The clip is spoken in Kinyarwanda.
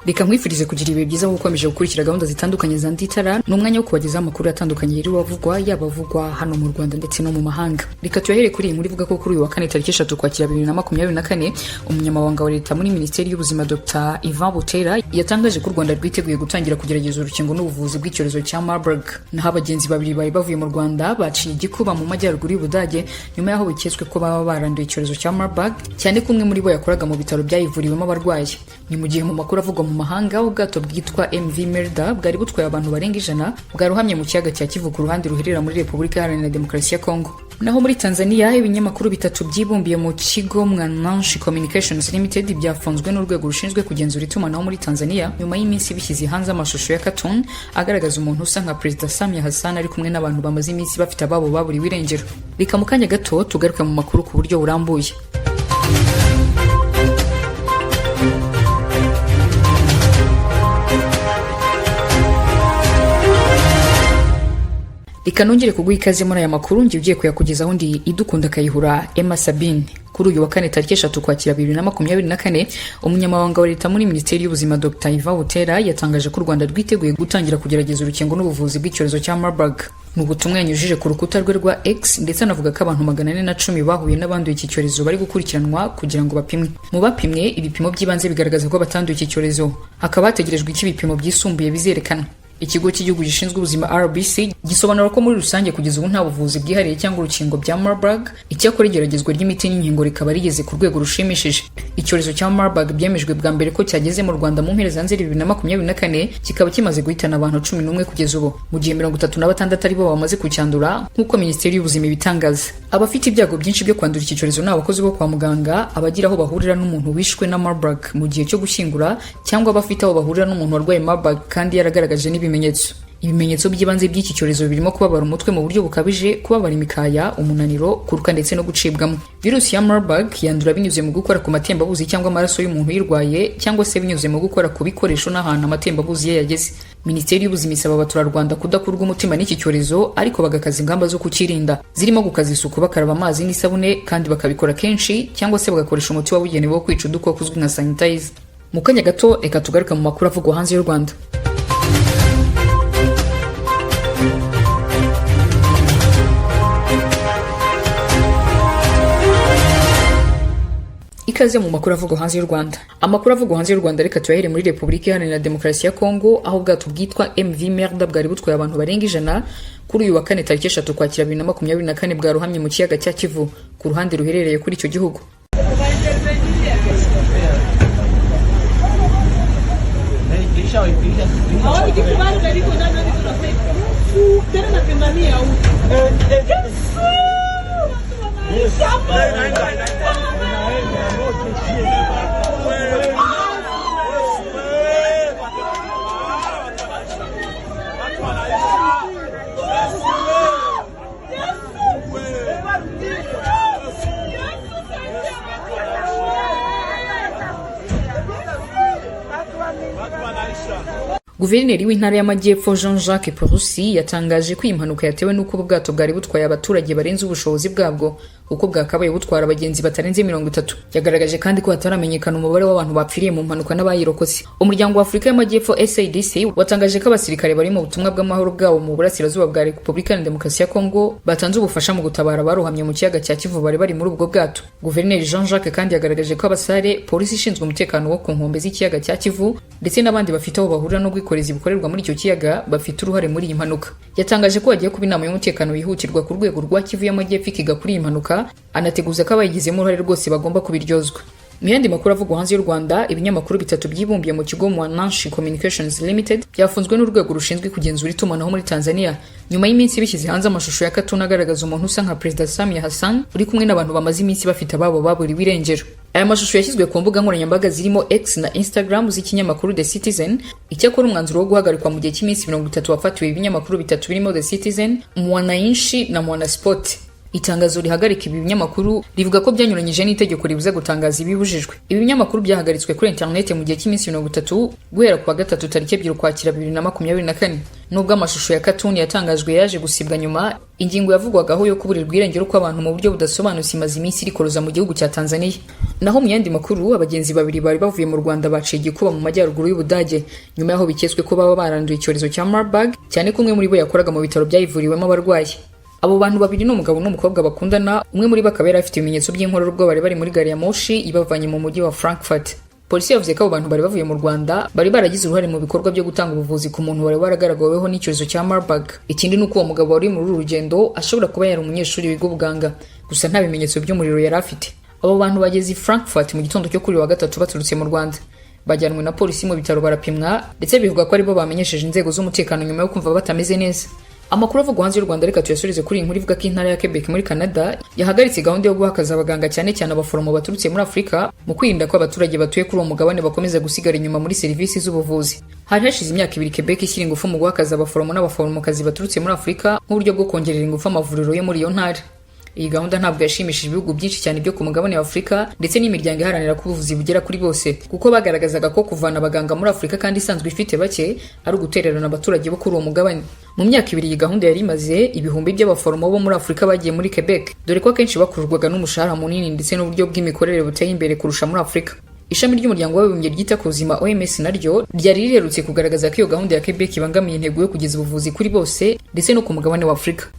Reka nkwifurize kugira ibihe byiza gukomeje gukurikira gahunda zitandukanye za Nditara n'umwanya wo kubagezaho amakuru atandukanye yiri wavugwa yabavugwa hano mu Rwanda ndetse no mu mahanga. Reka tuyahere kuri iyi nkuru ivuga ko kuri uyu wa kane tariki 3 Ukwakira 2024 umunyamabanga wa leta muri Minisiteri y'Ubuzima Dr Ivan Butera yatangaje ko u Rwanda rwiteguye gutangira kugerageza urukingo n'ubuvuzi bw'icyorezo cya Marburg. Naho abagenzi babiri bari bavuye mu Rwanda baciye igikuba mu majyaruguru y'Ubudage nyuma yaho biketswe ko baba baranduye icyorezo cya Marburg, cyane ko umwe muri bo yakoraga mu bitaro byayivuriwemo abarwayi. Ni mu gihe mu makuru avugwa mu mahanga ubwato bwitwa MV Merda bwari butwaye abantu barenga 100 bwaruhamye mu kiyaga cya Kivu ku ruhande ruherera muri Repubulika Iharanira Demokarasi ya Kongo. Naho muri Tanzania ibinyamakuru bitatu byibumbiye mu kigo Mwananchi Communications Limited byafunzwe n'urwego rushinzwe kugenzura itumanaho muri Tanzania nyuma y'iminsi bishyize hanze amashusho ya cartoon agaragaza umuntu usa nka Perezida Samia Hassan ari kumwe n'abantu bamaze iminsi bafite ababo baburiwe irengero. Reka mu kanya gato tugaruka mu makuru ku buryo burambuye. Reka nongere kuguha ikaze muri aya makuru ngiye ugiye kuyakugezaho ndi Idukunda Kayihura Emma Sabine. Kuri uyu wa kane tariki 3 Ukwakira 2024 umunyamabanga wa leta muri Minisiteri y'Ubuzima Dr Ivan Butera yatangaje ko u Rwanda rwiteguye gutangira kugerageza urukingo n'ubuvuzi bw'icyorezo cya Marburg. Mu butumwa yanyujije ku rukuta rwe rwa X ndetse anavuga ko abantu 410 bahuye n'abanduye iki cyorezo bari gukurikiranwa kugira ngo bapimwe. Mu bapimwe ibipimo by'ibanze bigaragaza ko batanduye iki cyorezo, hakaba hategerejwe iki ibipimo byisumbuye bizerekana. Ikigo cy'igihugu gishinzwe ubuzima RBC gisobanura ko muri rusange kugeza ubu nta buvuzi bwihariye cyangwa urukingo bya Marburg, icyakora igeragezwa ry'imiti n'inkingo rikaba rigeze ku rwego rushimishije. Icyorezo cya Marburg byemejwe bwa mbere ko cyageze mu Rwanda mu mpera za Nzeri 2024 kikaba kimaze guhitana abantu 11 kugeza ubu, mu gihe 36 ari bo bamaze kucyandura nk'uko Minisiteri y'Ubuzima ibitangaza. Abafite ibyago byinshi byo kwandura iki cyorezo ni abakozi bo kwa muganga, abagira aho bahurira n'umuntu wishwe na Marburg mu gihe cyo gushyingura, cyangwa abafite aho bahurira n'umuntu warwaye Marburg kandi yaragaragaje ibimenyetso by'ibanze by'iki cyorezo birimo kubabara umutwe mu buryo bukabije, kubabara imikaya, umunaniro, kuruka ndetse no gucibwamo. Virusi ya Marburg yandura binyuze mu gukora ku matembabuzi cyangwa amaraso y'umuntu uyirwaye, cyangwa se binyuze mu gukora ku bikoresho n'ahantu amatembabuzi ye yageze. Minisiteri y'Ubuzima isaba abaturarwanda kudakurwa umutima n'iki cyorezo, ariko bagakaza ingamba zo kukirinda, zirimo gukaza isuku bakaraba amazi n'isabune kandi bakabikora kenshi, cyangwa se bagakoresha umuti wabugenewe wo kwica udukoko uzwi nka sanitizer. Mu kanya gato reka tugaruka mu makuru avugwa hanze y'u Rwanda. Ikaze mu makuru avugwa hanze y'u Rwanda. Amakuru avugwa hanze y'u Rwanda reka tuyahere muri Repubulika Iharanira Demokarasi ya Kongo, aho ubwato bwitwa MV Merda bwari butwaye abantu barenga 100 kuri uyu wa kane tariki 3 Ukwakira 2024 bwaruhamye mu kiyaga cya Kivu ku ruhande ruherereye kuri icyo gihugu. Guverineri w'intara y'Amajyepfo Jean-Jacques Purusi yatangaje ko impanuka yatewe n'uko ubwato bwari butwaye abaturage barenze ubushobozi bwabwo, uko bwakabaye butwara abagenzi batarenze 30. Yagaragaje kandi ko hataramenyekana umubare w'abantu bapfiriye mu mpanuka n'abayirokotse. Umuryango wa Afurika y'Amajyepfo SADC watangaje ko abasirikare bari mu butumwa bw'amahoro bwabo mu burasirazuba bwa Repubulika Iharanira Demokarasi ya Kongo batanze ubufasha mu gutabara abarohamye mu kiyaga cya Kivu bari bari muri ubwo bwato. Guverineri Jean-Jacques kandi yagaragaje ko abasare, polisi ishinzwe umutekano wo ku nkombe z'ikiyaga cya Kivu ndetse n'abandi bafite aho bahurira no bwikorezi bukorerwa muri icyo kiyaga bafite uruhare muri iyi mpanuka. Yatangaje ko hagiye kuba inama y'umutekano yihutirwa ku rwego rwa Kivu y'Amajyepfo ikiga kuri iyi mpanuka, anateguza ko abayigizemo uruhare rwose bagomba kubiryozwa. Mu yandi makuru avugwa hanze y'u Rwanda, ibinyamakuru bitatu byibumbiye mu kigo Mwananchi Communications Limited byafunzwe n'urwego rushinzwe kugenzura itumanaho muri Tanzania nyuma y'iminsi bishyize hanze amashusho ya cartoon agaragaza umuntu usa nka Perezida Samia Hassan uri kumwe n'abantu bamaze iminsi bafite ababo baburiwe irengero. Aya mashusho yashyizwe ku mbuga nkoranyambaga zirimo X na Instagram z'ikinyamakuru The Citizen. Icyakora umwanzuro wo guhagarikwa mu gihe cy'iminsi 30 wafatiwe ibinyamakuru bitatu birimo The Citizen, Mwananchi na Mwanasport. Itangazo rihagarika ibi binyamakuru rivuga ko byanyuranyije n'itegeko ribuza gutangaza ibibujijwe. Ibi binyamakuru byahagaritswe kuri internet mu gihe cy'iminsi 30 guhera ku wa gatatu tariki 2 Ukwakira 2024. Nubwo amashusho ya cartoon yatangajwe yaje gusibwa nyuma, ingingo yavugwagaho yo kuburirwa irengero kw'abantu mu buryo budasobanutse imaze iminsi irikoroza mu gihugu cya Tanzania. Naho mu yandi makuru, abagenzi babiri bari bavuye mu Rwanda baciye igikuba mu majyaruguru y'Ubudage nyuma yaho biketswe ko baba baranduye icyorezo cya Marburg, cyane ko umwe muri bo yakoraga mu bitaro byayivuriwemo abarwayi. Abo bantu babiri n'umugabo n'umukobwa bakundana, umwe muri bakaba yari afite ibimenyetso by'inkorora ubwo bari muri gari ya moshi ibavanye mu mujyi wa Frankfurt. Polisi yavuze ko abo bantu bari bavuye mu Rwanda bari baragize uruhare mu bikorwa byo gutanga ubuvuzi ku muntu wari waragaragaweho n'icyorezo cya Marburg. Ikindi nuko uwo mugabo wari muri uru rugendo ashobora kuba yari umunyeshuri wiga ubuganga, gusa nta bimenyetso by'umuriro yari afite. Abo bantu bageze i Frankfurt mu gitondo cyo kuri wa gatatu baturutse mu Rwanda. Bajyanwe na polisi mu bitaro barapimwa, ndetse bivuga ko aribo bamenyesheje inzego z'umutekano nyuma yo kumva batameze neza. Amakuru avugwa hanze y'u Rwanda reka tuyasurize kuri inkuru ivuga ko intara ya Quebec muri Canada yahagaritse gahunda yo guhakaza abaganga cyane abaforomo baturutse muri Afurika mu kwirinda ko abaturage batuye kuri uwo mugabane bakomeza gusigara inyuma muri serivisi z'ubuvuzi. Hari hashize imyaka 2 Quebec ishyira ingufu mu guhakaza abaforomo n'abaforomokazi baturutse muri Afurika nk'uburyo bwo kongerera ingufu amavuriro yo muri iyo ntara. Iyi gahunda ntabwo yashimishije ibihugu byinshi cyane byo ku mugabane wa Afurika ndetse n'imiryango iharanira ko ubuvuzi bugera kuri bose, kuko bagaragazaga ko kuvana abaganga muri Afurika kandi isanzwe ifite bake ari ugutererana abaturage bo kuri uwo mugabane. Mu myaka 2 iyi gahunda yari imaze, ibihumbi by'abaforomo bo muri Afurika bagiye muri Quebec, dore ko akenshi bakururwaga n'umushahara munini ndetse n'uburyo bw'imikorere buteye imbere kurusha muri Afurika. Ishami ry'umuryango w'abibumbye ryita ku buzima OMS naryo ryari riherutse kugaragaza ko iyo gahunda ya Quebec ibangamiye intego yo kugeza ubuvuzi kuri bose ndetse no ku mugabane wa Afurika.